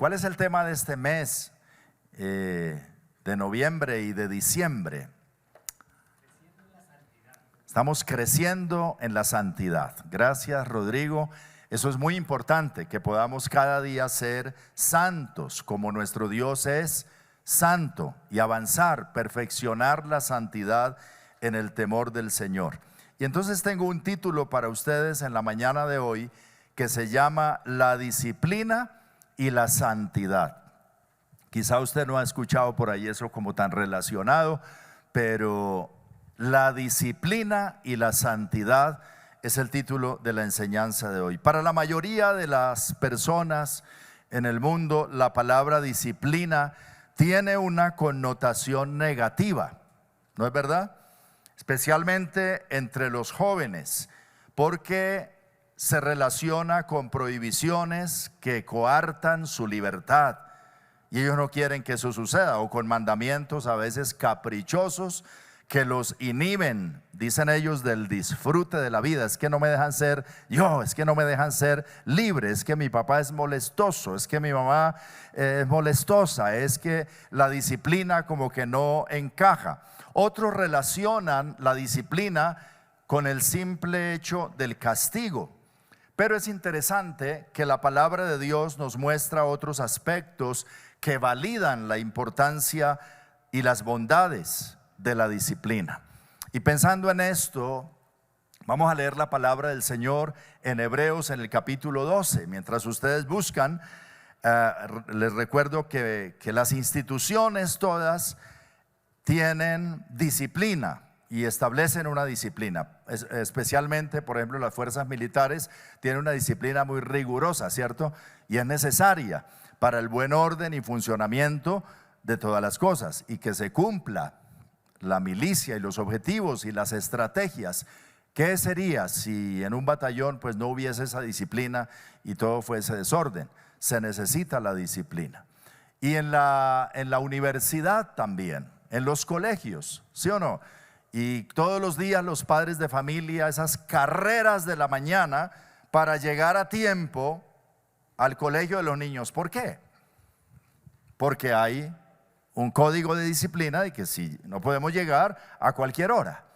¿Cuál es el tema de este mes de noviembre y de diciembre? Estamos creciendo en la santidad. Gracias, Rodrigo. Eso es muy importante, que podamos cada día ser santos como nuestro Dios es santo y avanzar, perfeccionar la santidad en el temor del Señor. Y entonces tengo un título para ustedes en la mañana de hoy que se llama La disciplina y la santidad. Quizá usted no ha escuchado por ahí eso como tan relacionado, pero la disciplina y la santidad es el título de la enseñanza de hoy. Para la mayoría de las personas en el mundo, la palabra disciplina tiene una connotación negativa, ¿no es verdad? Especialmente entre los jóvenes, porque se relaciona con prohibiciones que coartan su libertad y ellos no quieren que eso suceda, o con mandamientos a veces caprichosos que los inhiben, dicen ellos, del disfrute de la vida. Es que no me dejan ser yo, es que no me dejan ser libre, es que mi papá es molestoso, es que mi mamá es molestosa, es que la disciplina como que no encaja. Otros relacionan la disciplina con el simple hecho del castigo. Pero es interesante que la palabra de Dios nos muestra otros aspectos que validan la importancia y las bondades de la disciplina. Y pensando en esto, vamos a leer la palabra del Señor en Hebreos en el capítulo 12. Mientras ustedes buscan, les recuerdo que las instituciones todas tienen disciplina y establecen una disciplina. Especialmente, por ejemplo, las fuerzas militares tienen una disciplina muy rigurosa, ¿cierto? Y es necesaria para el buen orden y funcionamiento de todas las cosas, y que se cumpla la milicia y los objetivos y las estrategias. ¿Qué sería si en un batallón pues no hubiese esa disciplina y todo fuese desorden? Se necesita la disciplina. Y en la universidad también, en los colegios, ¿sí o no? Y todos los días los padres de familia, esas carreras de la mañana para llegar a tiempo al colegio de los niños. ¿Por qué? Porque hay un código de disciplina de que si no podemos llegar a cualquier hora,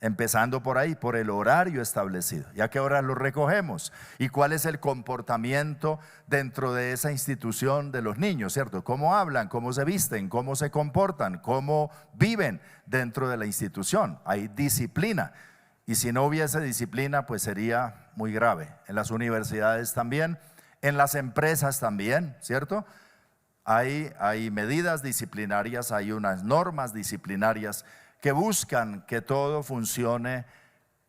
empezando por ahí, por el horario establecido. ¿Y a qué hora lo recogemos? ¿Y cuál es el comportamiento dentro de esa institución de los niños, cierto? ¿Cómo hablan? ¿Cómo se visten? ¿Cómo se comportan? ¿Cómo viven dentro de la institución? Hay disciplina. Y si no hubiese disciplina, pues sería muy grave. En las universidades también, en las empresas también, ¿cierto? Hay medidas disciplinarias, hay unas normas disciplinarias que buscan que todo funcione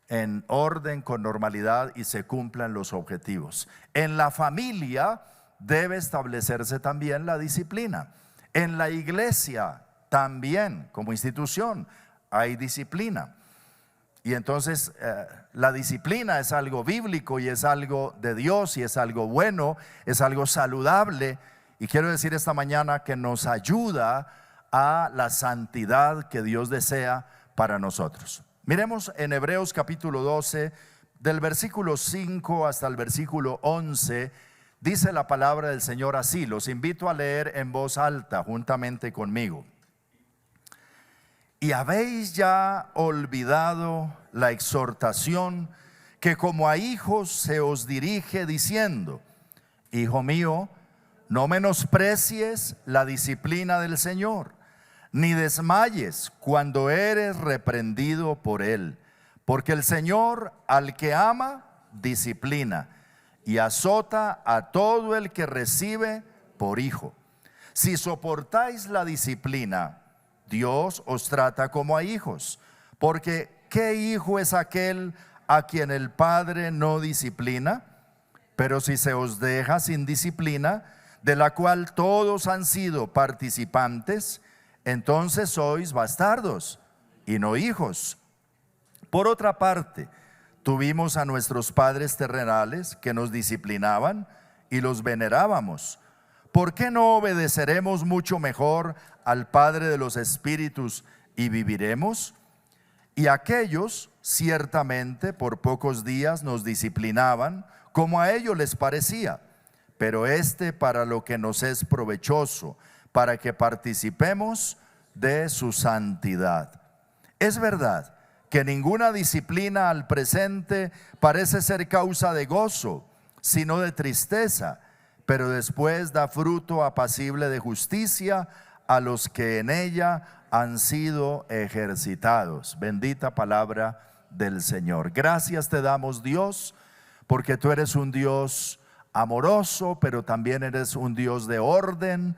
en orden, con normalidad, y se cumplan los objetivos. En la familia debe establecerse también la disciplina. En la iglesia también, como institución, hay disciplina. Y entonces la disciplina es algo bíblico y es algo de Dios y es algo bueno, es algo saludable. Y quiero decir esta mañana que nos ayuda a la santidad que Dios desea para nosotros. Miremos en Hebreos capítulo 12, del versículo 5 hasta el versículo 11, dice la palabra del Señor así. Los invito a leer en voz alta juntamente conmigo. Y habéis ya olvidado la exhortación que como a hijos se os dirige diciendo: Hijo mío, no menosprecies la disciplina del Señor, ni desmayes cuando eres reprendido por Él, porque el Señor al que ama disciplina y azota a todo el que recibe por hijo. Si soportáis la disciplina, Dios os trata como a hijos, porque ¿qué hijo es aquel a quien el Padre no disciplina? Pero si se os deja sin disciplina, de la cual todos han sido participantes, entonces sois bastardos y no hijos. Por otra parte, tuvimos a nuestros padres terrenales que nos disciplinaban y los venerábamos. ¿Por qué no obedeceremos mucho mejor al Padre de los espíritus y viviremos? Y aquellos ciertamente por pocos días nos disciplinaban como a ellos les parecía, pero para lo que nos es provechoso, para que participemos de su santidad. Es verdad que ninguna disciplina al presente parece ser causa de gozo, sino de tristeza, pero después da fruto apacible de justicia a los que en ella han sido ejercitados. Bendita palabra del Señor. Gracias te damos, Dios, porque tú eres un Dios amoroso, pero también eres un Dios de orden,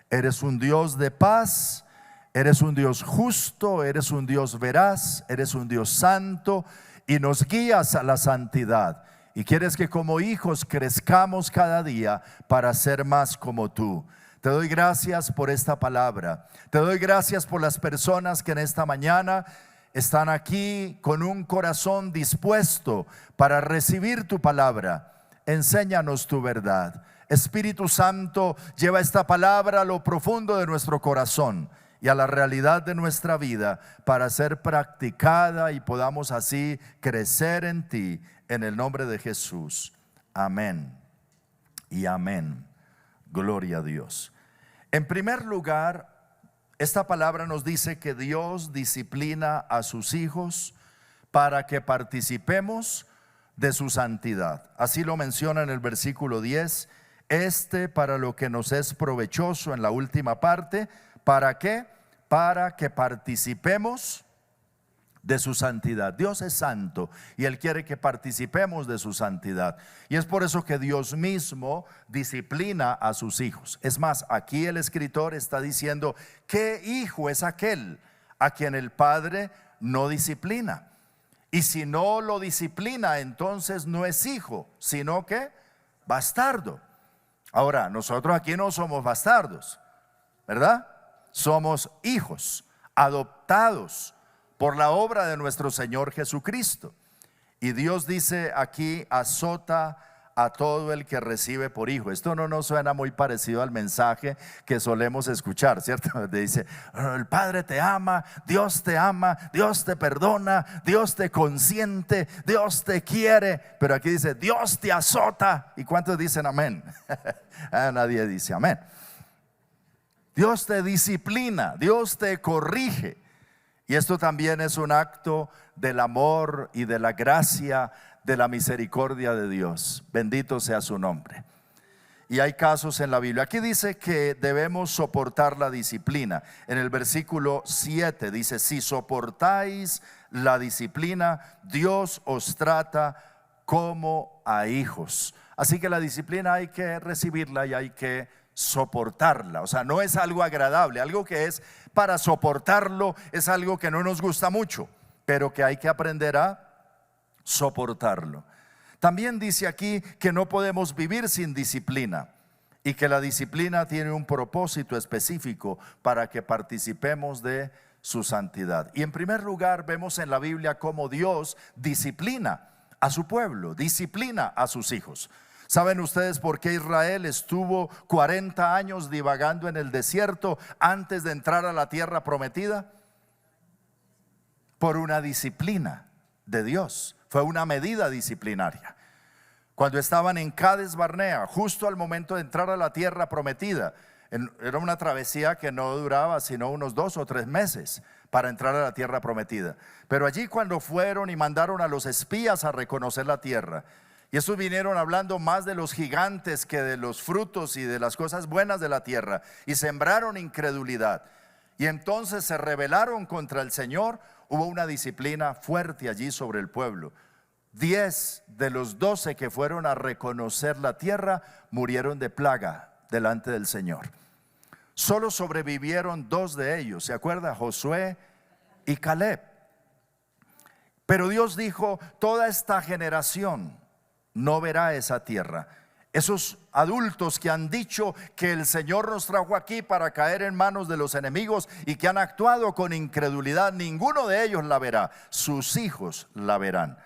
eres un Dios de paz, eres un Dios justo, eres un Dios veraz, eres un Dios santo y nos guías a la santidad. Y quieres que como hijos crezcamos cada día para ser más como tú. Te doy gracias por esta palabra. Te doy gracias por las personas que en esta mañana están aquí con un corazón dispuesto para recibir tu palabra. Enséñanos tu verdad. Espíritu Santo, lleva esta palabra a lo profundo de nuestro corazón y a la realidad de nuestra vida para ser practicada y podamos así crecer en ti, en el nombre de Jesús. Amén y amén. Gloria a Dios. En primer lugar, esta palabra nos dice que Dios disciplina a sus hijos para que participemos de su santidad. Así lo menciona en el versículo 10. Para lo que nos es provechoso, en la última parte. ¿Para qué? Para que participemos de su santidad. Dios es santo y Él quiere que participemos de su santidad. Y es por eso que Dios mismo disciplina a sus hijos. Es más, aquí el escritor está diciendo: ¿qué hijo es aquel a quien el Padre no disciplina? Y si no lo disciplina, entonces no es hijo, sino que bastardo. Ahora, nosotros aquí no somos bastardos, ¿verdad? Somos hijos adoptados por la obra de nuestro Señor Jesucristo. Y Dios dice aquí: azota a todo el que recibe por hijo. Esto no nos suena muy parecido al mensaje que solemos escuchar, ¿cierto? Dice: el Padre te ama, Dios te perdona, Dios te consiente, Dios te quiere. Pero aquí dice: Dios te azota. ¿Y cuántos dicen amén? Nadie dice amén. Dios te disciplina, Dios te corrige. Y esto también es un acto del amor y de la gracia, de la misericordia de Dios. Bendito sea su nombre. Y hay casos en la Biblia. Aquí dice que debemos soportar la disciplina. En el versículo 7 dice: si soportáis la disciplina, Dios os trata como a hijos. Así que la disciplina hay que recibirla y hay que soportarla. O sea, no es algo agradable, algo que es para soportarlo, es algo que no nos gusta mucho, pero que hay que aprender a soportarlo. También dice aquí que no podemos vivir sin disciplina y que la disciplina tiene un propósito específico para que participemos de su santidad. Y en primer lugar, vemos en la Biblia cómo Dios disciplina a su pueblo, disciplina a sus hijos. ¿Saben ustedes por qué Israel estuvo 40 años divagando en el desierto antes de entrar a la tierra prometida? Por una disciplina de Dios. Fue una medida disciplinaria. Cuando estaban en Cades Barnea, justo al momento de entrar a la tierra prometida, era una travesía que no duraba sino unos 2 o 3 meses para entrar a la tierra prometida. Pero allí, cuando fueron y mandaron a los espías a reconocer la tierra, y estos vinieron hablando más de los gigantes que de los frutos y de las cosas buenas de la tierra, y sembraron incredulidad, y entonces se rebelaron contra el Señor. Hubo una disciplina fuerte allí sobre el pueblo. 10 de los 12 que fueron a reconocer la tierra murieron de plaga delante del Señor. Solo sobrevivieron 2 de ellos, ¿se acuerda? Josué y Caleb. Pero Dios dijo: toda esta generación no verá esa tierra. Esos adultos que han dicho que el Señor nos trajo aquí para caer en manos de los enemigos y que han actuado con incredulidad, ninguno de ellos la verá, sus hijos la verán.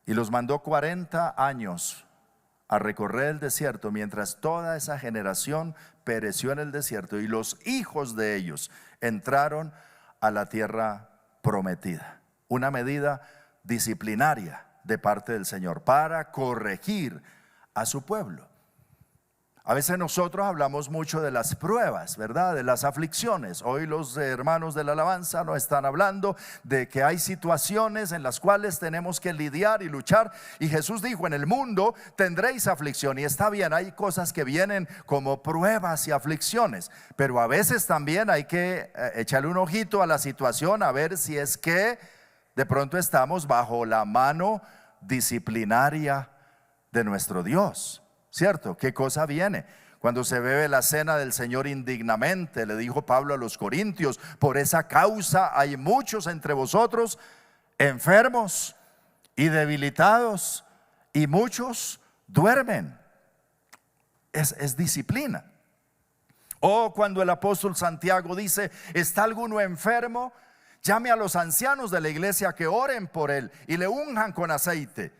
Y los mandó 40 años a recorrer el desierto, mientras toda esa generación pereció en el desierto, y los hijos de ellos entraron a la tierra prometida. Una medida disciplinaria de parte del Señor para corregir a su pueblo. A veces nosotros hablamos mucho de las pruebas, ¿verdad? De las aflicciones. Hoy los hermanos de la alabanza nos están hablando de que hay situaciones en las cuales tenemos que lidiar y luchar. Y Jesús dijo: en el mundo tendréis aflicción. Y está bien, hay cosas que vienen como pruebas y aflicciones. Pero a veces también hay que echarle un ojito a la situación, a ver si es que de pronto estamos bajo la mano disciplinaria de nuestro Dios. ¿Cierto? ¿Qué cosa viene? Cuando se bebe la cena del Señor indignamente, le dijo Pablo a los corintios: por esa causa hay muchos entre vosotros enfermos y debilitados, y muchos duermen. Es disciplina. O cuando el apóstol Santiago dice: ¿está alguno enfermo? Llame a los ancianos de la iglesia que oren por él y le unjan con aceite.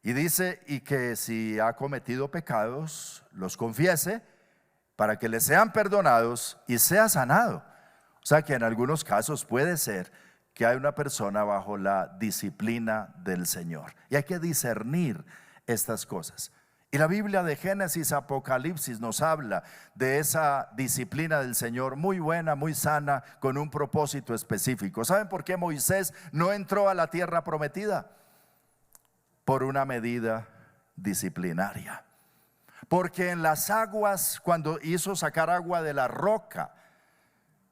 Y dice: y que si ha cometido pecados, los confiese para que le sean perdonados y sea sanado. O sea que en algunos casos puede ser que hay una persona bajo la disciplina del Señor. Y hay que discernir estas cosas. Y la Biblia de Génesis, Apocalipsis nos habla de esa disciplina del Señor, muy buena, muy sana, con un propósito específico. ¿Saben por qué Moisés no entró a la tierra prometida? Por una medida disciplinaria. Porque en las aguas, cuando hizo sacar agua de la roca,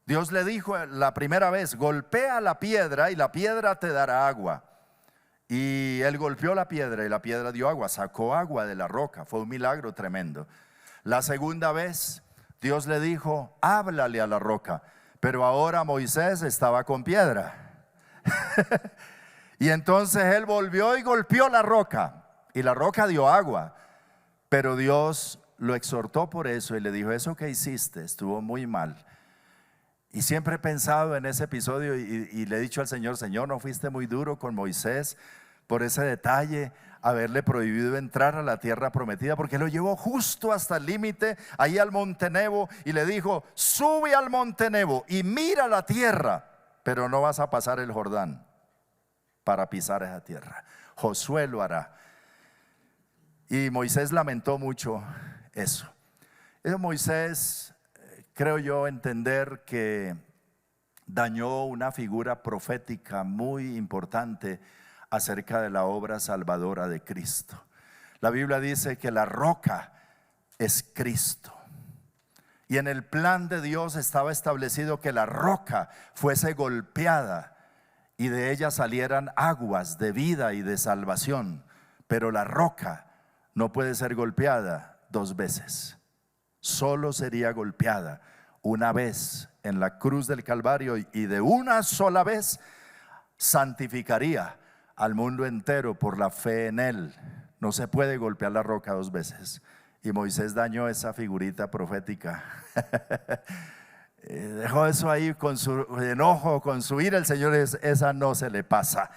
Dios le dijo la primera vez: golpea la piedra y la piedra te dará agua. Y él golpeó la piedra y la piedra dio agua, sacó agua de la roca. Fue un milagro tremendo. La segunda vez Dios le dijo: háblale a la roca. Pero ahora Moisés estaba con piedra. Y entonces él volvió y golpeó la roca, y la roca dio agua. Pero Dios lo exhortó por eso y le dijo: eso que hiciste estuvo muy mal. Y siempre he pensado en ese episodio y le he dicho al Señor: Señor, ¿no fuiste muy duro con Moisés por ese detalle, haberle prohibido entrar a la tierra prometida? Porque lo llevó justo hasta el límite, ahí al monte Nebo, y le dijo: sube al monte Nebo y mira la tierra, pero no vas a pasar el Jordán para pisar esa tierra. Josué lo hará. Y Moisés lamentó mucho eso. Moisés, creo yo entender que dañó una figura profética muy importante acerca de la obra salvadora de Cristo. La Biblia dice que la roca es Cristo. Y en el plan de Dios estaba establecido que la roca fuese golpeada y de ella salieran aguas de vida y de salvación. Pero la roca no puede ser golpeada dos veces. Solo sería golpeada una vez en la cruz del Calvario, y de una sola vez santificaría al mundo entero por la fe en él. No se puede golpear la roca dos veces. Y Moisés dañó esa figurita profética. Dejó eso ahí con su enojo, con su ira. El Señor esa no se le pasa.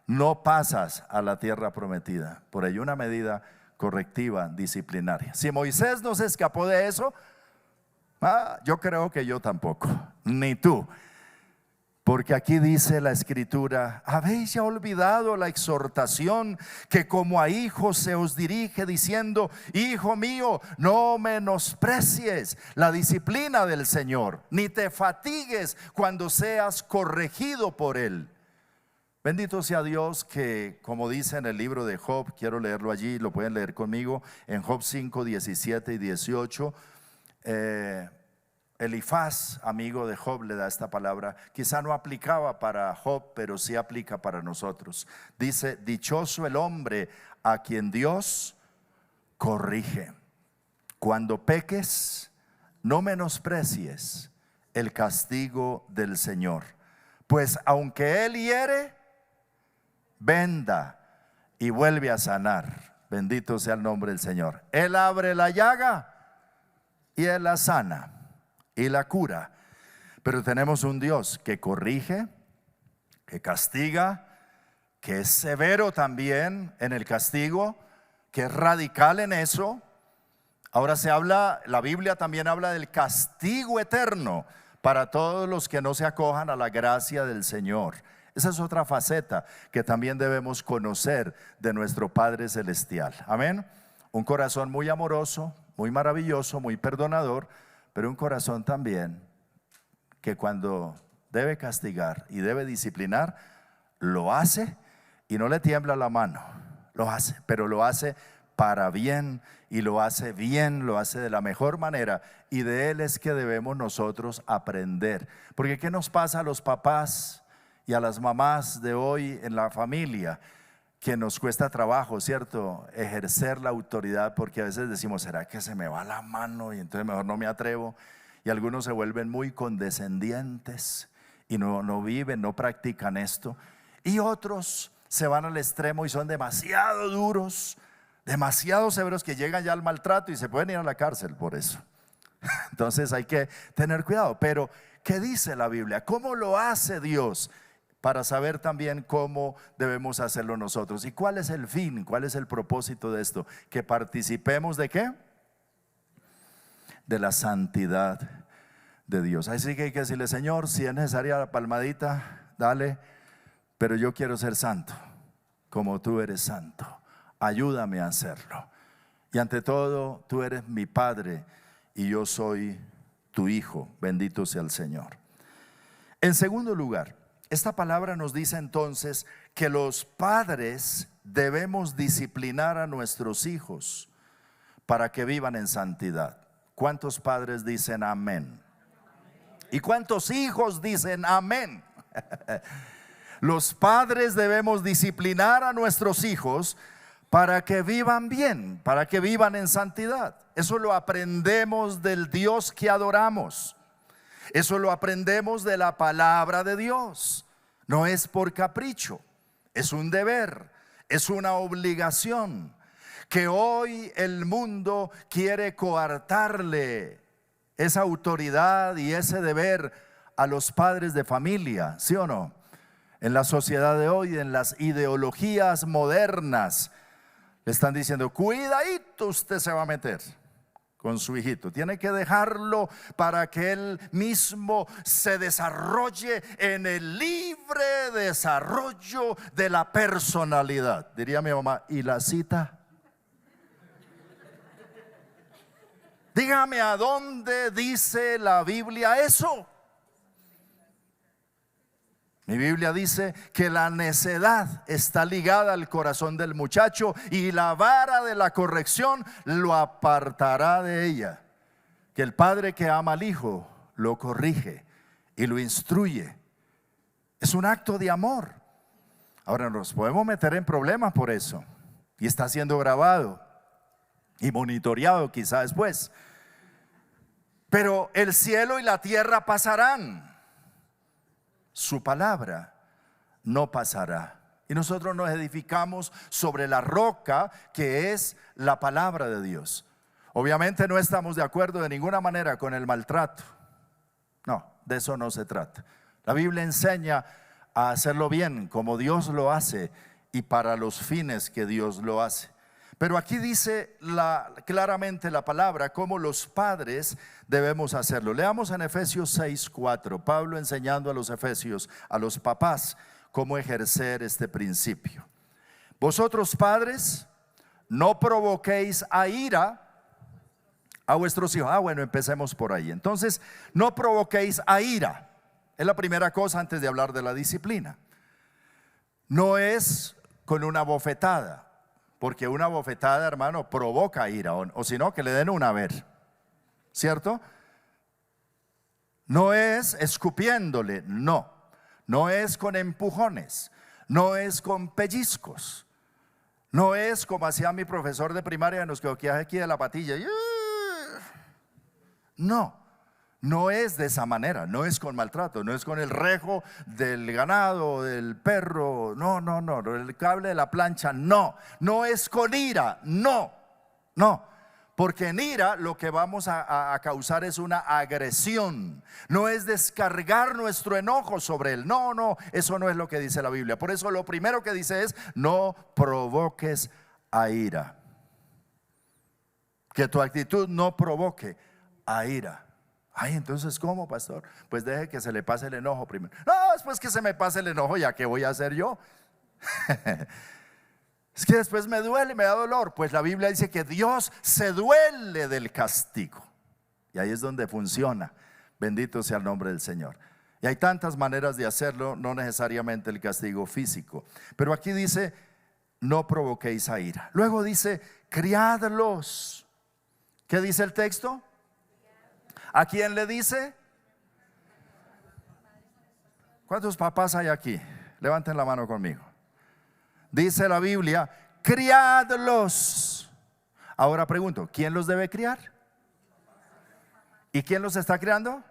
No pasas a la tierra prometida. Por ello una medida correctiva, disciplinaria. Si Moisés no se escapó de eso, yo creo que yo tampoco, ni tú. Porque aquí dice la Escritura: habéis ya olvidado la exhortación que como a hijos se os dirige, diciendo: hijo mío, no menosprecies la disciplina del Señor, ni te fatigues cuando seas corregido por él. Bendito sea Dios que, como dice en el libro de Job, quiero leerlo allí, lo pueden leer conmigo, en Job 5, 17 y 18. Elifaz, amigo de Job, le da esta palabra. Quizá no aplicaba para Job, pero sí aplica para nosotros. Dice: dichoso el hombre a quien Dios corrige. Cuando peques, no menosprecies el castigo del Señor, pues aunque él hiere, venda y vuelve a sanar. Bendito sea el nombre del Señor. Él abre la llaga y él la sana y la cura. Pero tenemos un Dios que corrige, que castiga, que es severo también en el castigo, que es radical en eso. Ahora la Biblia también habla del castigo eterno para todos los que no se acojan a la gracia del Señor. Esa es otra faceta que también debemos conocer de nuestro Padre Celestial. Amén. Un corazón muy amoroso, muy maravilloso, muy perdonador, pero un corazón también que cuando debe castigar y debe disciplinar, lo hace y no le tiembla la mano, lo hace, pero lo hace para bien y lo hace bien, lo hace de la mejor manera, y de él es que debemos nosotros aprender. Porque ¿qué nos pasa a los papás y a las mamás de hoy en la familia? Que nos cuesta trabajo, ¿cierto? Ejercer la autoridad, porque a veces decimos, ¿será que se me va la mano? Y entonces mejor no me atrevo. Y algunos se vuelven muy condescendientes y no viven, no practican esto. Y otros se van al extremo y son demasiado duros, demasiado severos, que llegan ya al maltrato y se pueden ir a la cárcel por eso. Entonces hay que tener cuidado. Pero ¿qué dice la Biblia? ¿Cómo lo hace Dios? Para saber también cómo debemos hacerlo nosotros. ¿Y cuál es el fin? ¿Cuál es el propósito de esto? Que participemos ¿de qué? De la santidad de Dios. Así que hay que decirle, Señor, si es necesaria la palmadita, dale, pero yo quiero ser santo, como tú eres santo. Ayúdame a hacerlo. Y ante todo, tú eres mi Padre y yo soy tu Hijo. Bendito sea el Señor. En segundo lugar, esta palabra nos dice entonces que los padres debemos disciplinar a nuestros hijos para que vivan en santidad. ¿Cuántos padres dicen amén? ¿Y cuántos hijos dicen amén? Los padres debemos disciplinar a nuestros hijos para que vivan bien, para que vivan en santidad. Eso lo aprendemos del Dios que adoramos. Eso lo aprendemos de la palabra de Dios. No es por capricho, es un deber, es una obligación que hoy el mundo quiere coartarle esa autoridad y ese deber a los padres de familia, ¿sí o no? En la sociedad de hoy, en las ideologías modernas, le están diciendo, cuidadito, usted se va a meter con su hijito, tiene que dejarlo para que él mismo se desarrolle en el libre desarrollo de la personalidad. Diría mi mamá, ¿y la cita? Dígame, ¿a dónde dice la Biblia eso? Mi Biblia dice que la necedad está ligada al corazón del muchacho y la vara de la corrección lo apartará de ella. Que el padre que ama al hijo lo corrige y lo instruye. Es un acto de amor. Ahora nos podemos meter en problemas por eso, y está siendo grabado y monitoreado quizá después. Pero el cielo y la tierra pasarán, su palabra no pasará. Y nosotros nos edificamos sobre la roca que es la palabra de Dios. Obviamente no estamos de acuerdo de ninguna manera con el maltrato. No, de eso no se trata. La Biblia enseña a hacerlo bien, como Dios lo hace y para los fines que Dios lo hace. Pero aquí dice claramente la palabra cómo los padres debemos hacerlo. Leamos en Efesios 6:4, Pablo enseñando a los efesios, a los papás, cómo ejercer este principio. Vosotros padres, no provoquéis a ira a vuestros hijos. Bueno, empecemos por ahí. Entonces, no provoquéis a ira. Es la primera cosa antes de hablar de la disciplina. No es con una bofetada. Porque una bofetada, hermano, provoca ira, o si no, que le den una ver, ¿cierto? No es escupiéndole, no. No es con empujones, no es con pellizcos. No es como hacía mi profesor de primaria en los que aquí de la patilla. No es de esa manera, no es con maltrato, no es con el rejo del ganado, del perro, no, el cable de la plancha, no es con ira, no, porque en ira lo que vamos a causar es una agresión, no es descargar nuestro enojo sobre él, no, eso no es lo que dice la Biblia. Por eso lo primero que dice es, no provoques a ira, que tu actitud no provoque a ira. Ay, entonces, ¿cómo, pastor? Pues deje que se le pase el enojo primero. No, después que se me pase el enojo, ¿ya qué voy a hacer yo? Es que después me duele, me da dolor. Pues la Biblia dice que Dios se duele del castigo. Y ahí es donde funciona. Bendito sea el nombre del Señor. Y hay tantas maneras de hacerlo, no necesariamente el castigo físico. Pero aquí dice, no provoquéis a ira. Luego dice, criadlos. ¿Qué dice el texto? ¿A quién le dice? ¿Cuántos papás hay aquí? Levanten la mano conmigo. Dice la Biblia, criadlos. Ahora pregunto, ¿quién los debe criar? ¿Y quién los está criando?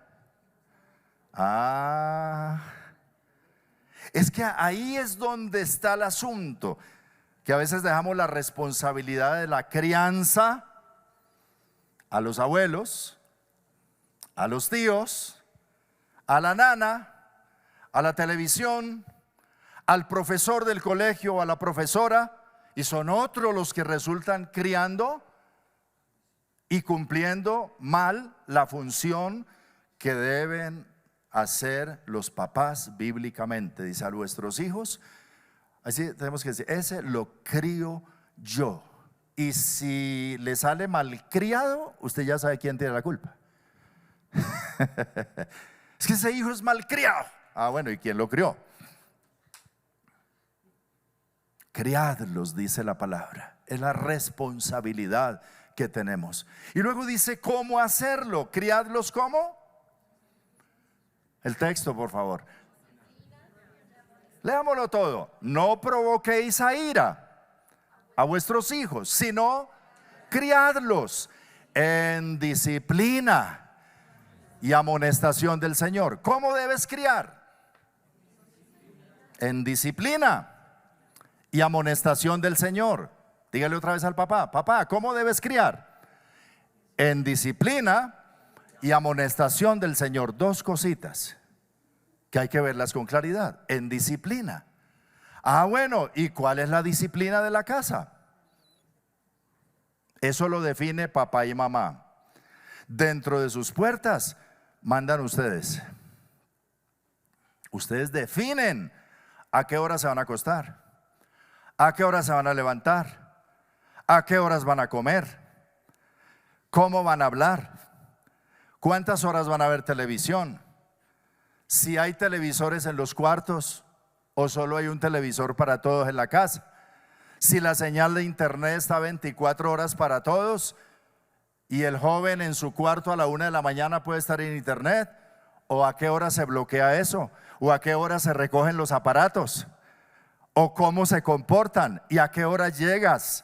Es que ahí es donde está el asunto, que a veces dejamos la responsabilidad de la crianza a los abuelos, a los tíos, a la nana, a la televisión, al profesor del colegio o a la profesora, y son otros los que resultan criando y cumpliendo mal la función que deben hacer los papás bíblicamente. Dice, a vuestros hijos, así tenemos que decir, ese lo crío yo. Y si le sale malcriado, usted ya sabe quién tiene la culpa. Es que ese hijo es malcriado. Bueno, ¿y quién lo crió? Criadlos, dice la palabra. Es la responsabilidad que tenemos. Y luego dice, ¿cómo hacerlo? Criadlos, ¿cómo? El texto, por favor. Leámoslo todo. No provoquéis a ira a vuestros hijos, sino criadlos en disciplina y amonestación del Señor. ¿Cómo debes criar? En disciplina y amonestación del Señor. Dígale otra vez al papá, papá, ¿cómo debes criar? En disciplina y amonestación del Señor. Dos cositas que hay que verlas con claridad. En disciplina. Bueno, ¿y cuál es la disciplina de la casa? Eso lo define papá y mamá. Dentro de sus puertas mandan ustedes. Ustedes definen a qué hora se van a acostar, a qué hora se van a levantar, a qué horas van a comer, cómo van a hablar, cuántas horas van a ver televisión, si hay televisores en los cuartos o solo hay un televisor para todos en la casa, si la señal de internet está 24 horas para todos y el joven en su cuarto a la 1 de la mañana puede estar en internet, o a qué hora se bloquea eso, o a qué hora se recogen los aparatos, o cómo se comportan y a qué hora llegas,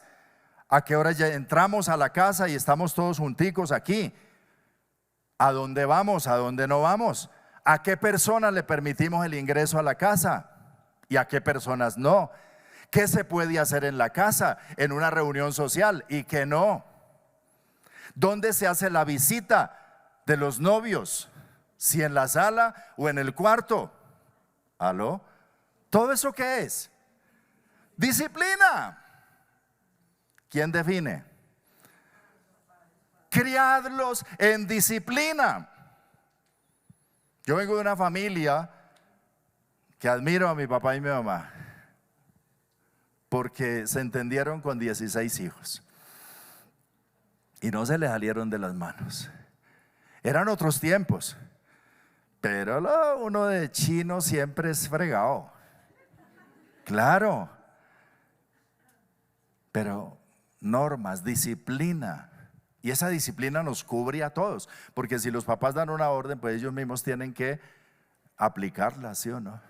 a qué hora ya entramos a la casa y estamos todos junticos aquí, a dónde vamos, a dónde no vamos, a qué personas le permitimos el ingreso a la casa y a qué personas no, qué se puede hacer en la casa, en una reunión social y qué no, dónde se hace la visita de los novios, si en la sala o en el cuarto. ¿Aló? ¿Todo eso qué es? Disciplina. ¿Quién define? Criadlos en disciplina. Yo vengo de una familia que admiro a mi papá y mi mamá porque se entendieron con 16 hijos y no se les salieron de las manos. Eran otros tiempos, pero uno de chino siempre es fregado. Claro, pero normas, disciplina. Y esa disciplina nos cubre a todos, porque si los papás dan una orden, pues ellos mismos tienen que aplicarla, ¿sí o no?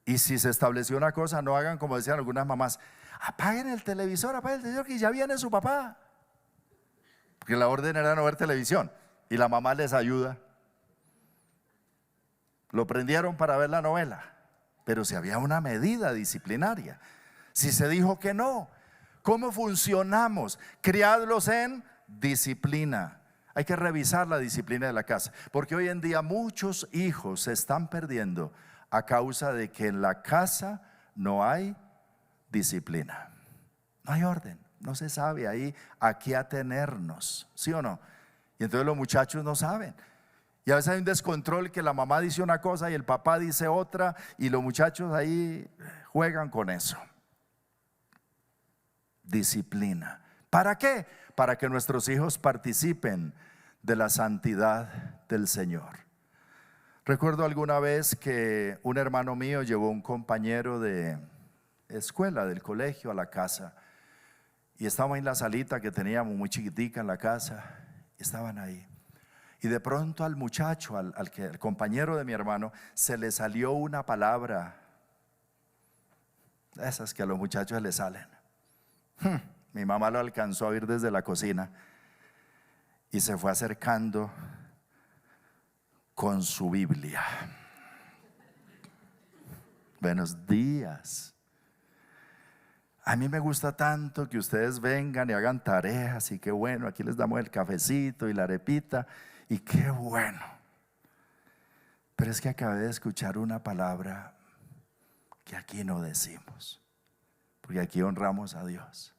Y si se estableció una cosa, no hagan como decían algunas mamás: apaguen el televisor que ya viene su papá. Porque la orden era no ver televisión y la mamá les ayuda. Lo prendieron para ver la novela, pero si había una medida disciplinaria, si se dijo que no, ¿cómo funcionamos? Criadlos en disciplina. Hay que revisar la disciplina de la casa, porque hoy en día muchos hijos se están perdiendo a causa de que en la casa no hay disciplina, no hay orden, no se sabe ahí a qué atenernos, ¿sí o no? Y entonces los muchachos no saben. Y a veces hay un descontrol, que la mamá dice una cosa y el papá dice otra, y los muchachos ahí juegan con eso. disciplina. ¿Para qué? Para que nuestros hijos participen de la santidad del Señor. Recuerdo alguna vez que un hermano mío llevó un compañero de escuela, del colegio, a la casa. Y estábamos en la salita que teníamos muy chiquitica en la casa. Estaban ahí. Y de pronto al muchacho, al compañero de mi hermano, se le salió una palabra, esas que a los muchachos les salen. Mi mamá lo alcanzó a oír desde la cocina y se fue acercando con su Biblia. Buenos días. A mí me gusta tanto que ustedes vengan y hagan tareas, y qué bueno, aquí les damos el cafecito y la arepita, y qué bueno. Pero es que acabé de escuchar una palabra que aquí no decimos, porque aquí honramos a Dios.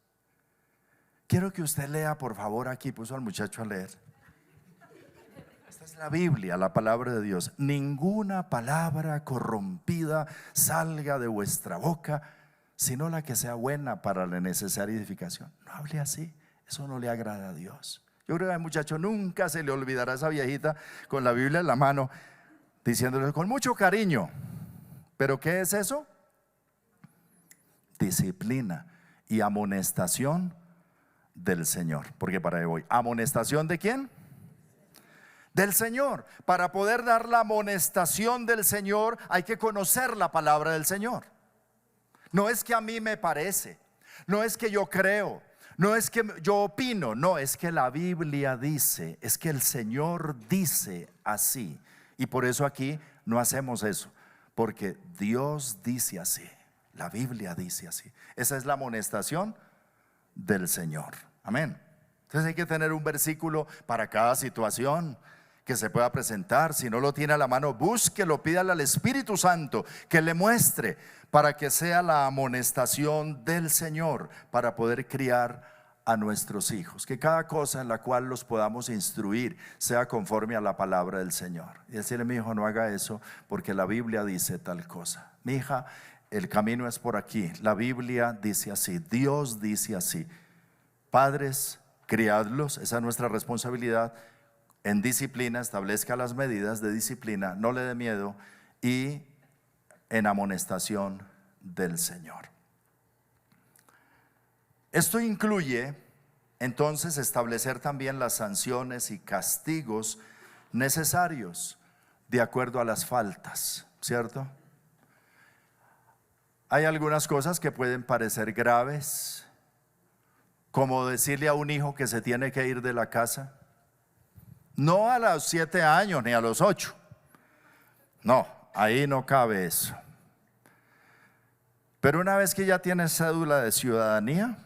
Quiero que usted lea, por favor, aquí puso al muchacho a leer. Esta es la Biblia, la palabra de Dios. Ninguna palabra corrompida salga de vuestra boca, sino la que sea buena para la necesaria edificación. No hable así, eso no le agrada a Dios. Yo creo que al muchacho nunca se le olvidará esa viejita con la Biblia en la mano, diciéndole con mucho cariño. ¿Pero qué es eso? Disciplina y amonestación del Señor. Porque para ahí voy. ¿Amonestación de quién? Del Señor. Para poder dar la amonestación del Señor hay que conocer la palabra del Señor. No es que a mí me parece, no es que yo creo, no es que yo opino, no, es que la Biblia dice, es que el Señor dice así. Y por eso aquí no hacemos eso, porque Dios dice así, la Biblia dice así. Esa es la amonestación del Señor. Amén. Entonces hay que tener un versículo para cada situación que se pueda presentar. Si no lo tiene a la mano, búsquelo, pídale al Espíritu Santo que le muestre, para que sea la amonestación del Señor, para poder criar a nuestros hijos. Que cada cosa en la cual los podamos instruir sea conforme a la palabra del Señor. Y decirle: mi hijo, no haga eso porque la Biblia dice tal cosa. Mi hija, el camino es por aquí, la Biblia dice así, Dios dice así. Padres, criadlos, esa es nuestra responsabilidad. En disciplina, establezca las medidas de disciplina, no le dé miedo, y en amonestación del Señor. Esto incluye entonces establecer también las sanciones y castigos necesarios de acuerdo a las faltas, ¿cierto? Hay algunas cosas que pueden parecer graves, como decirle a un hijo que se tiene que ir de la casa. No a los 7 años ni a los 8. No, ahí no cabe eso. Pero una vez que ya tiene cédula de ciudadanía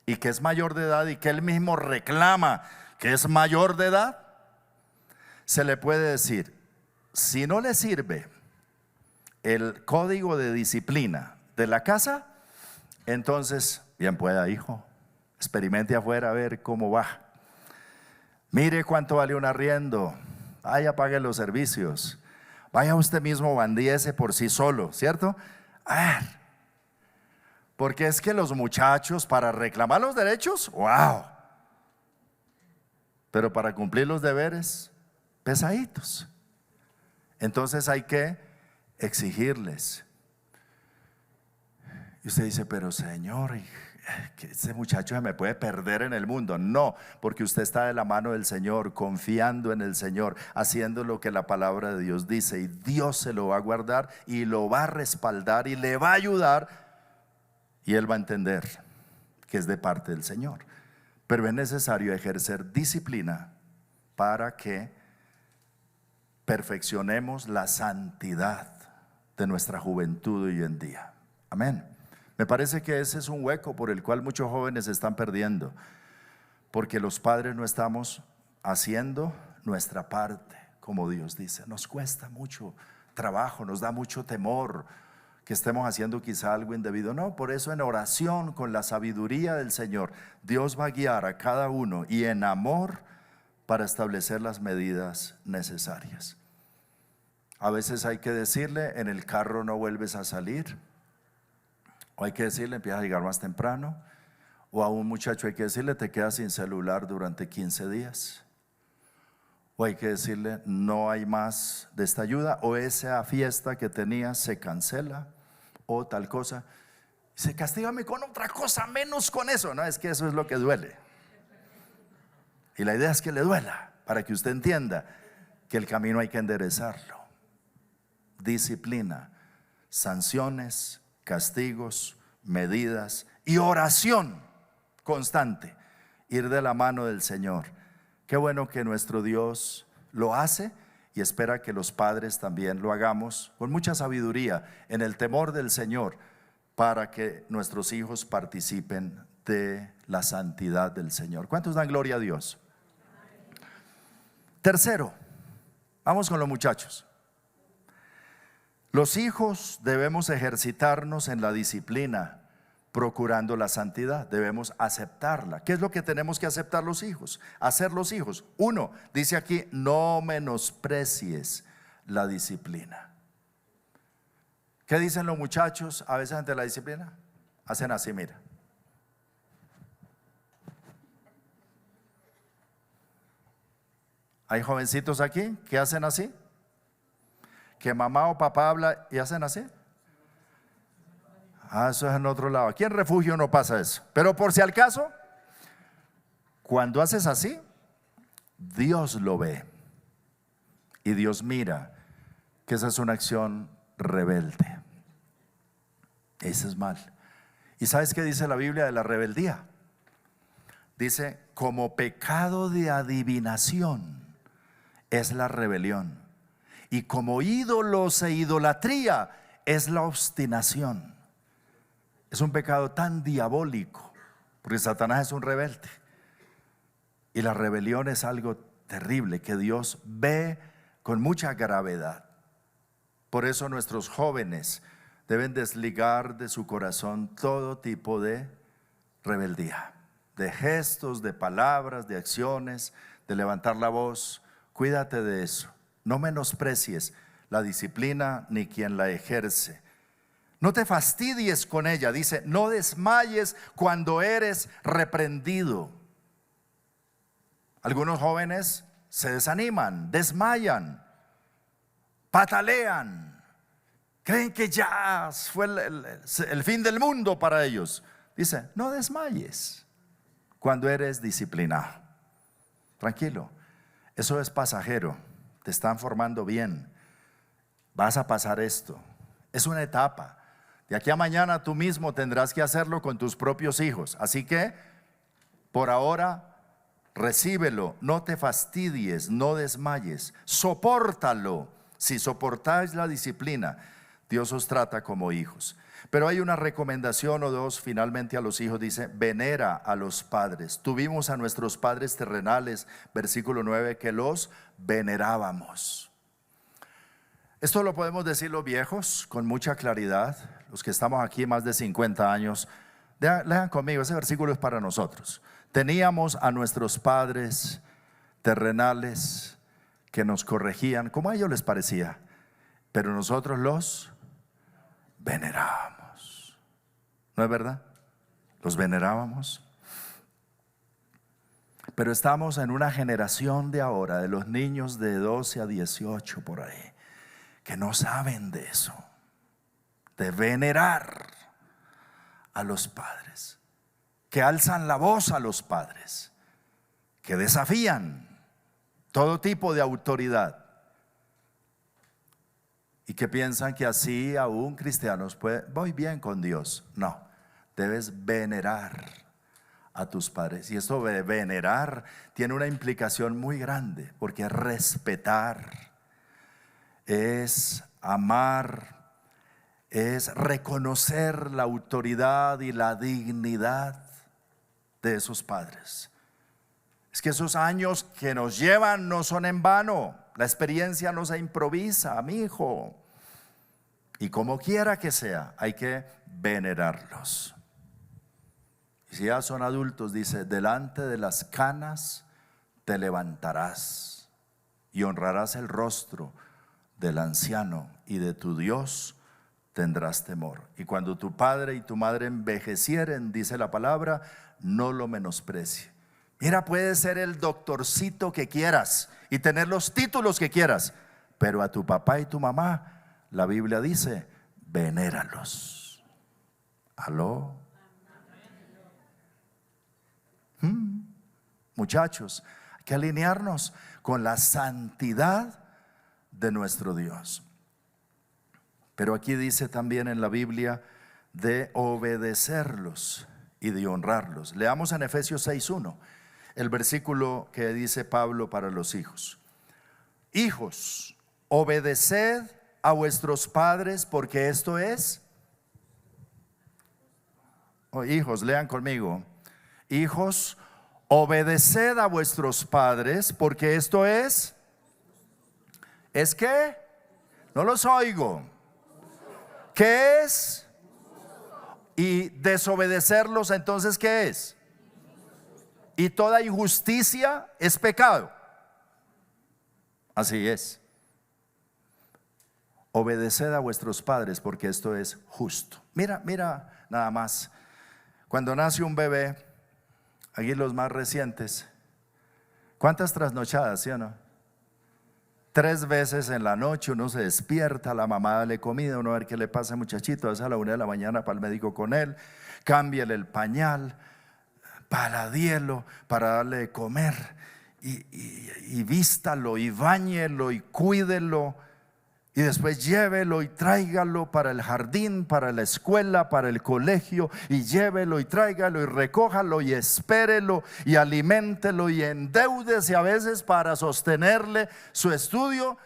y que es mayor de edad y que él mismo reclama que es mayor de edad, se le puede decir: si no le sirve el código de disciplina de la casa, entonces bien pueda, hijo, experimente afuera a ver cómo va. Mire cuánto vale un arriendo, vaya, pague los servicios, vaya usted mismo, bandíese por sí solo, ¿cierto? Porque es que los muchachos, para reclamar los derechos, wow, pero para cumplir los deberes, pesaditos. Entonces hay que exigirles. Y usted dice: pero Señor, que ese muchacho se me puede perder en el mundo. No, porque usted está de la mano del Señor, confiando en el Señor, haciendo lo que la palabra de Dios dice, y Dios se lo va a guardar y lo va a respaldar y le va a ayudar, y él va a entender que es de parte del Señor. Pero es necesario ejercer disciplina para que perfeccionemos la santidad de nuestra juventud hoy en día. Amén. Me parece que ese es un hueco por el cual muchos jóvenes se están perdiendo, porque los padres no estamos haciendo nuestra parte como Dios dice. Nos cuesta mucho trabajo, nos da mucho temor que estemos haciendo quizá algo indebido. No, por eso en oración, con la sabiduría del Señor, Dios va a guiar a cada uno, y en amor, para establecer las medidas necesarias. A veces hay que decirle: en el carro no vuelves a salir. O hay que decirle: empieza a llegar más temprano. O a un muchacho hay que decirle, te quedas sin celular durante 15 días. O hay que decirle, no hay más de esta ayuda, o esa fiesta que tenías se cancela, o tal cosa. Dice, castígame con otra cosa, menos con eso. No, es que eso es lo que duele. Y la idea es que le duela, para que usted entienda que el camino hay que enderezarlo. Disciplina, sanciones, castigos, medidas y oración constante. Ir de la mano del Señor. Qué bueno que nuestro Dios lo hace y espera que los padres también lo hagamos con mucha sabiduría, en el temor del Señor, para que nuestros hijos participen de la santidad del Señor. ¿Cuántos dan gloria a Dios? Tercero, vamos con los muchachos. Los hijos debemos ejercitarnos en la disciplina, procurando la santidad. Debemos aceptarla. ¿Qué es lo que tenemos que aceptar los hijos? Hacer los hijos. Uno, dice aquí, no menosprecies la disciplina. ¿Qué dicen los muchachos a veces ante la disciplina? Hacen así, mira. Hay jovencitos aquí que hacen así, que mamá o papá habla y hacen así. Eso es en otro lado. Aquí en refugio no pasa eso. Pero por si al caso, cuando haces así, Dios lo ve. Y Dios mira que esa es una acción rebelde. Ese es mal. ¿Y sabes qué dice la Biblia de la rebeldía? Dice, como pecado de adivinación es la rebelión, y como ídolos e idolatría es la obstinación. Es un pecado tan diabólico, porque Satanás es un rebelde. Y la rebelión es algo terrible que Dios ve con mucha gravedad. Por eso nuestros jóvenes deben desligar de su corazón todo tipo de rebeldía, de gestos, de palabras, de acciones, de levantar la voz. Cuídate de eso. No menosprecies la disciplina ni quien la ejerce. No te fastidies con ella. Dice, no desmayes cuando eres reprendido. Algunos jóvenes se desaniman, desmayan, patalean, creen que ya fue el fin del mundo para ellos. Dice, no desmayes cuando eres disciplinado. Tranquilo, eso es pasajero. Te están formando bien. Vas a pasar esto. Es una etapa. De aquí a mañana tú mismo tendrás que hacerlo con tus propios hijos. Así que, por ahora, recíbelo, no te fastidies, no desmayes, sopórtalo. Si soportáis la disciplina, Dios os trata como hijos. Pero hay una recomendación o dos finalmente a los hijos. Dice, venera a los padres. Tuvimos a nuestros padres terrenales, versículo 9, que los venerábamos. Esto lo podemos decir los viejos con mucha claridad. Los que estamos aquí más de 50 años, lean conmigo, ese versículo es para nosotros. Teníamos a nuestros padres terrenales que nos corregían como a ellos les parecía, pero nosotros los venerábamos. ¿No es verdad? Los venerábamos. Pero estamos en una generación de ahora, de los niños de 12 a 18 por ahí, que no saben de eso, de venerar a los padres, que alzan la voz a los padres, que desafían todo tipo de autoridad y que piensan que así aún cristianos voy bien con Dios. No, debes venerar a tus padres. Y esto de venerar tiene una implicación muy grande, porque es respetar, es amar, es reconocer la autoridad y la dignidad de esos padres. Es que esos años que nos llevan no son en vano. La experiencia no se improvisa, mi hijo. Y como quiera que sea, hay que venerarlos. Y si ya son adultos, dice, delante de las canas te levantarás y honrarás el rostro del anciano y de tu Dios tendrás temor. Y cuando tu padre y tu madre envejecieren, dice la palabra, no lo menosprecie. Mira, puedes ser el doctorcito que quieras y tener los títulos que quieras, pero a tu papá y tu mamá, la Biblia dice, venéralos. ¿Aló? Muchachos, hay que alinearnos con la santidad de nuestro Dios. Pero aquí dice también en la Biblia de obedecerlos y de honrarlos. Leamos en Efesios 6:1 el versículo que dice Pablo para los hijos. Hijos, obedeced a vuestros padres, porque esto es. Hijos, lean conmigo. Hijos, obedeced a vuestros padres, porque esto es. ¿Es qué? No los oigo. ¿Qué es? Y desobedecerlos, entonces, ¿qué es? Y toda injusticia es pecado. Así es. Obedeced a vuestros padres, porque esto es justo. Mira nada más. Cuando nace un bebé, aquí los más recientes, ¿cuántas trasnochadas, sí o no? 3 veces en la noche uno se despierta, la mamá dale comida, uno a ver qué le pasa, muchachito, es a la 1 de la mañana para el médico con él, cámbiale el pañal, paladielo para darle de comer, y vístalo, y báñelo, y cuídelo, y después llévelo y tráigalo para el jardín, para la escuela, para el colegio, y llévelo y tráigalo y recójalo y espérelo y aliméntelo y endeúdese a veces para sostenerle su estudio.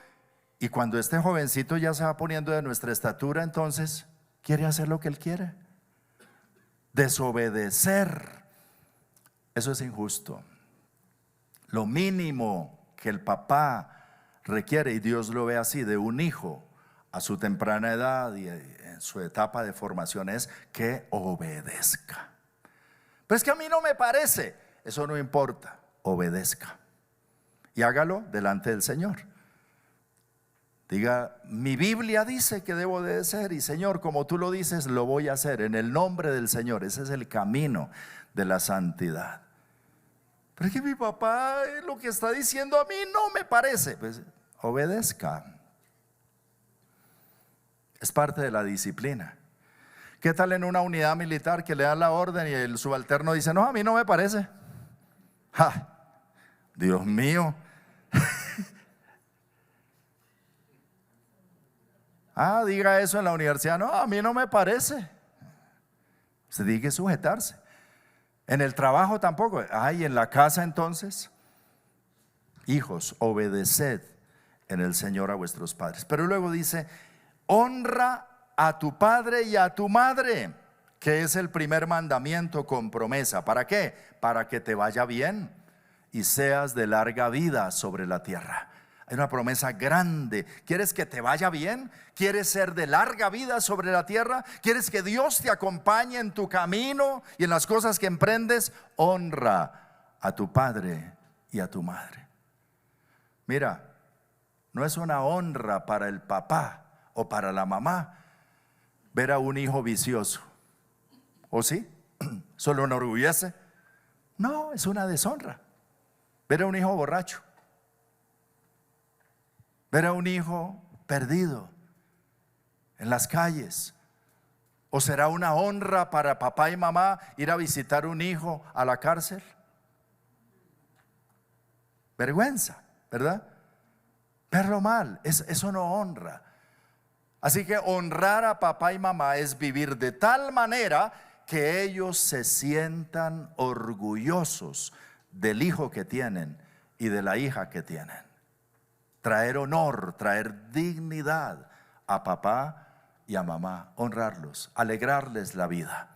Y cuando este jovencito ya se va poniendo de nuestra estatura, entonces quiere hacer lo que él quiere. Desobedecer, eso es injusto. Lo mínimo que el papá requiere, y Dios lo ve así, de un hijo a su temprana edad y en su etapa de formación, es que obedezca. Pero es que a mí no me parece. Eso no importa, obedezca y hágalo delante del Señor. Diga, mi Biblia dice que debo obedecer, y Señor, como tú lo dices, lo voy a hacer en el nombre del Señor. Ese es el camino de la santidad. Pero es que mi papá lo que está diciendo a mí no me parece. Pues obedezca. Es parte de la disciplina. ¿Qué tal en una unidad militar que le dan la orden y el subalterno dice, no, a mí no me parece? ¡Ja! Dios mío. Diga eso en la universidad. No, a mí no me parece. Usted tiene que sujetarse. En el trabajo tampoco. Y en la casa entonces. Hijos, obedeced en el Señor a vuestros padres. Pero luego dice, honra a tu padre y a tu madre, que es el primer mandamiento con promesa. ¿Para qué? Para que te vaya bien y seas de larga vida sobre la tierra. Hay una promesa grande. ¿Quieres que te vaya bien? ¿Quieres ser de larga vida sobre la tierra? ¿Quieres que Dios te acompañe en tu camino y en las cosas que emprendes? Honra a tu padre y a tu madre. Mira, no es una honra para el papá o para la mamá ver a un hijo vicioso. ¿O sí? ¿Solo enorgullece? No, es una deshonra. Ver a un hijo borracho, ver a un hijo perdido en las calles. ¿O será una honra para papá y mamá ir a visitar un hijo a la cárcel? Vergüenza, ¿verdad? Verlo mal, eso no honra. Así que honrar a papá y mamá es vivir de tal manera que ellos se sientan orgullosos del hijo que tienen y de la hija que tienen. Traer honor, traer dignidad a papá y a mamá, honrarlos, alegrarles la vida.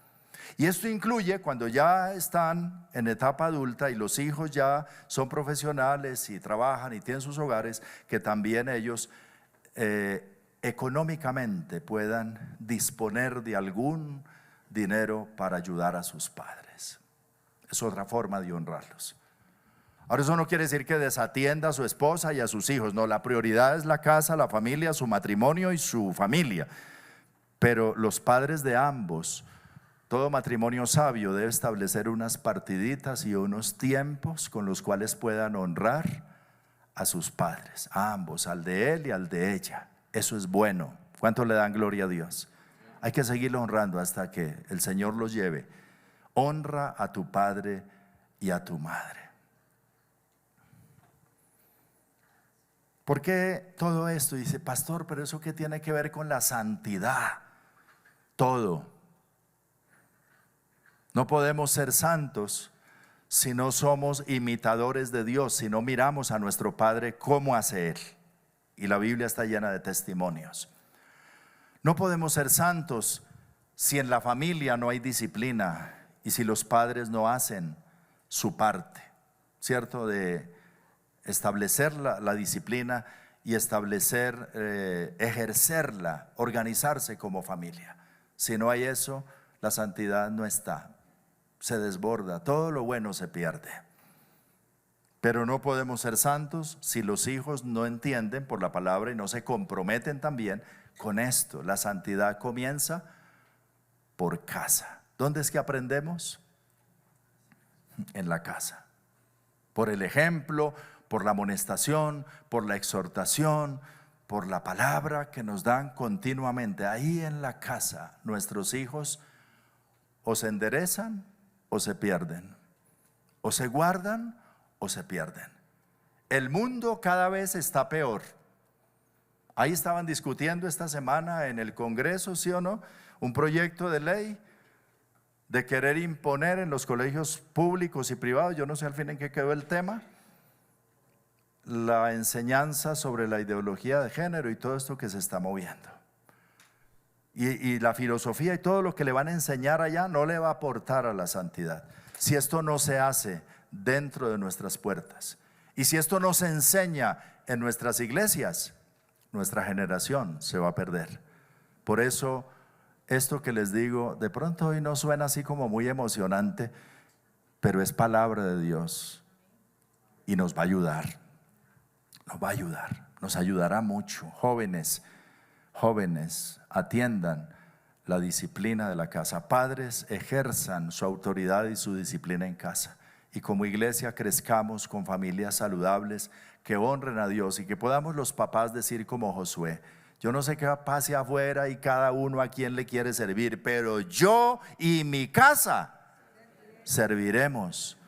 Y esto incluye cuando ya están en etapa adulta y los hijos ya son profesionales y trabajan y tienen sus hogares, que también ellos económicamente puedan disponer de algún dinero para ayudar a sus padres. Es otra forma de honrarlos. Ahora, eso no quiere decir que desatienda a su esposa y a sus hijos. No, la prioridad es la casa, la familia, su matrimonio y su familia. Pero los padres de ambos, todo matrimonio sabio debe establecer unas partiditas y unos tiempos con los cuales puedan honrar a sus padres, a ambos, al de él y al de ella. Eso es bueno. ¿Cuánto le dan gloria a Dios? Hay que seguirlo honrando hasta que el Señor los lleve. Honra a tu padre y a tu madre. ¿Por qué todo esto? Dice, pastor, pero eso qué tiene que ver con la santidad. Todo. No podemos ser santos si no somos imitadores de Dios, si no miramos a nuestro Padre cómo hace Él. Y la Biblia está llena de testimonios. No podemos ser santos si en la familia no hay disciplina y si los padres no hacen su parte, ¿cierto? De establecer la disciplina y establecer, ejercerla, organizarse como familia. Si no hay eso, la santidad no está, se desborda, todo lo bueno se pierde. Pero no podemos ser santos si los hijos no entienden por la palabra y no se comprometen también con esto. La santidad comienza por casa. ¿Dónde es que aprendemos? En la casa. Por el ejemplo, por la amonestación, por la exhortación, por la palabra que nos dan continuamente. Ahí en la casa nuestros hijos o se enderezan o se pierden, o se guardan o se pierden. El mundo cada vez está peor. Ahí estaban discutiendo esta semana en el Congreso, ¿sí o no? Un proyecto de ley de querer imponer en los colegios públicos y privados, yo no sé al fin en qué quedó el tema, la enseñanza sobre la ideología de género y todo esto que se está moviendo. Y la filosofía y todo lo que le van a enseñar allá no le va a aportar a la santidad. Si esto no se hace dentro de nuestras puertas y si esto no se enseña en nuestras iglesias, nuestra generación se va a perder. Por eso esto que les digo de pronto hoy no suena así como muy emocionante, pero es palabra de Dios y nos va a ayudar. Nos va a ayudar, nos ayudará mucho. Jóvenes, atiendan la disciplina de la casa. Padres, ejerzan su autoridad y su disciplina en casa. Y como iglesia crezcamos con familias saludables que honren a Dios y que podamos los papás decir como Josué: yo no sé qué pase afuera y cada uno a quien le quiere servir, pero yo y mi casa serviremos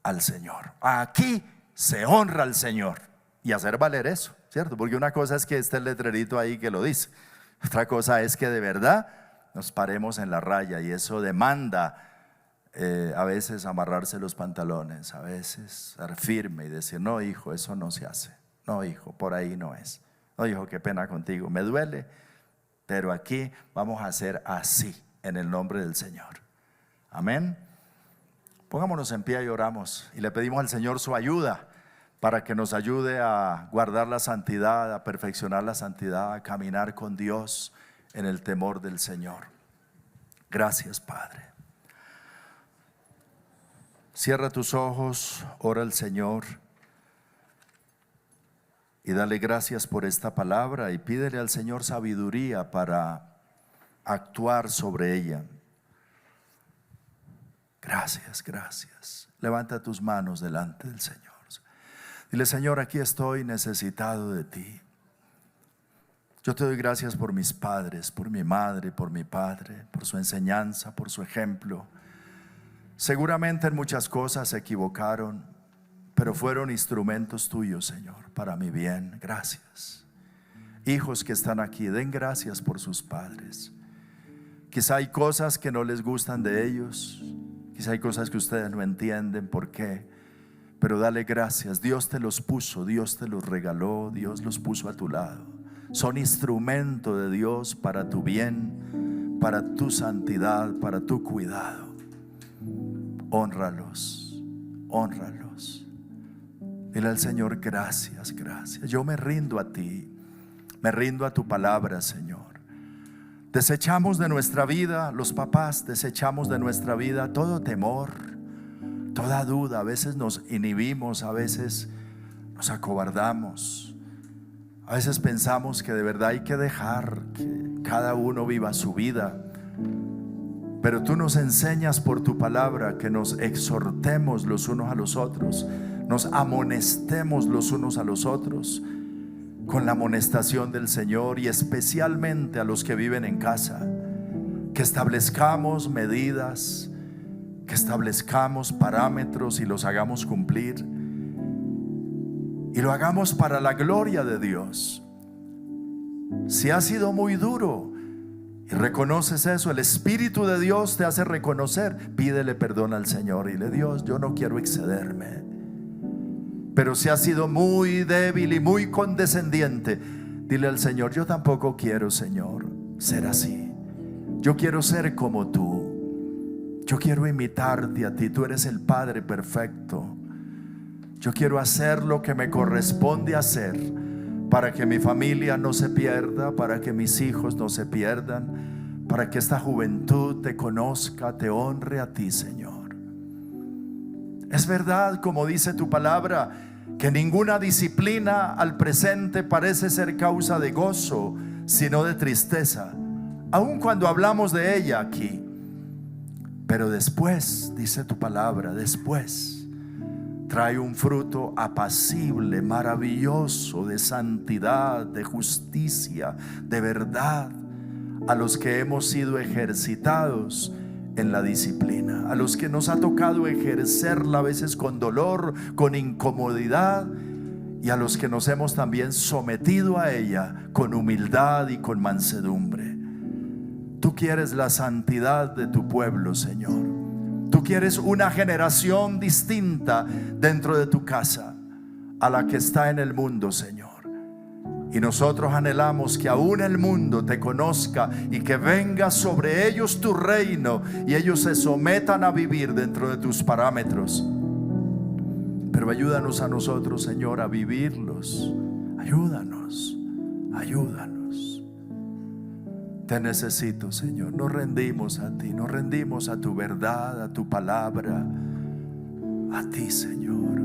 al Señor. Aquí se honra al Señor y hacer valer eso, ¿cierto? Porque una cosa es que esté el letrerito ahí que lo dice, otra cosa es que de verdad nos paremos en la raya, y eso demanda a veces amarrarse los pantalones, a veces ser firme y decir: no, hijo, eso no se hace, no, hijo, por ahí no es, no, hijo, qué pena contigo, me duele, pero aquí vamos a hacer así en el nombre del Señor. Amén. Pongámonos en pie y oramos y le pedimos al Señor su ayuda para que nos ayude a guardar la santidad, a perfeccionar la santidad, a caminar con Dios en el temor del Señor. Gracias, Padre. Cierra tus ojos, ora al Señor y dale gracias por esta palabra y pídele al Señor sabiduría para actuar sobre ella. Gracias, gracias. Levanta tus manos delante del Señor. Dile: Señor, aquí estoy necesitado de ti. Yo te doy gracias por mis padres, por mi madre, por mi padre, por su enseñanza, por su ejemplo. Seguramente en muchas cosas se equivocaron, pero fueron instrumentos tuyos, Señor, para mi bien. Gracias. Hijos que están aquí, den gracias por sus padres. Quizá hay cosas que no les gustan de ellos, quizá hay cosas que ustedes no entienden por qué, pero dale gracias. Dios te los puso, Dios te los regaló, Dios los puso a tu lado. Son instrumento de Dios para tu bien, para tu santidad, para tu cuidado. Hónralos, hónralos. Dile al Señor: gracias, gracias. Yo me rindo a ti, me rindo a tu palabra, Señor. Desechamos de nuestra vida, los papás desechamos de nuestra vida todo temor, toda duda. A veces nos inhibimos, a veces nos acobardamos, a veces pensamos que de verdad hay que dejar que cada uno viva su vida. Pero tú nos enseñas por tu palabra que nos exhortemos los unos a los otros, nos amonestemos los unos a los otros con la amonestación del Señor, y especialmente a los que viven en casa, que establezcamos medidas, que establezcamos parámetros y los hagamos cumplir, y lo hagamos para la gloria de Dios. Si ha sido muy duro y reconoces eso, el Espíritu de Dios te hace reconocer, pídele perdón al Señor y dile: Dios, yo no quiero excederme. Pero si has sido muy débil y muy condescendiente, dile al Señor: yo tampoco quiero, Señor, ser así. Yo quiero ser como tú. Yo quiero imitarte a ti. Tú eres el Padre perfecto. Yo quiero hacer lo que me corresponde hacer para que mi familia no se pierda, para que mis hijos no se pierdan, para que esta juventud te conozca, te honre a ti, Señor. Es verdad, como dice tu palabra, que ninguna disciplina al presente parece ser causa de gozo, sino de tristeza, aun cuando hablamos de ella aquí. Pero después, dice tu palabra, después trae un fruto apacible, maravilloso, de santidad, de justicia, de verdad, a los que hemos sido ejercitados en la disciplina, a los que nos ha tocado ejercerla a veces con dolor, con incomodidad, y a los que nos hemos también sometido a ella con humildad y con mansedumbre. Tú quieres la santidad de tu pueblo, Señor. Tú quieres una generación distinta dentro de tu casa a la que está en el mundo, Señor. Y nosotros anhelamos que aún el mundo te conozca y que venga sobre ellos tu reino y ellos se sometan a vivir dentro de tus parámetros. Pero ayúdanos a nosotros, Señor, a vivirlos. Ayúdanos, ayúdanos. Te necesito, Señor. Nos rendimos a ti, nos rendimos a tu verdad, a tu palabra, a ti, Señor.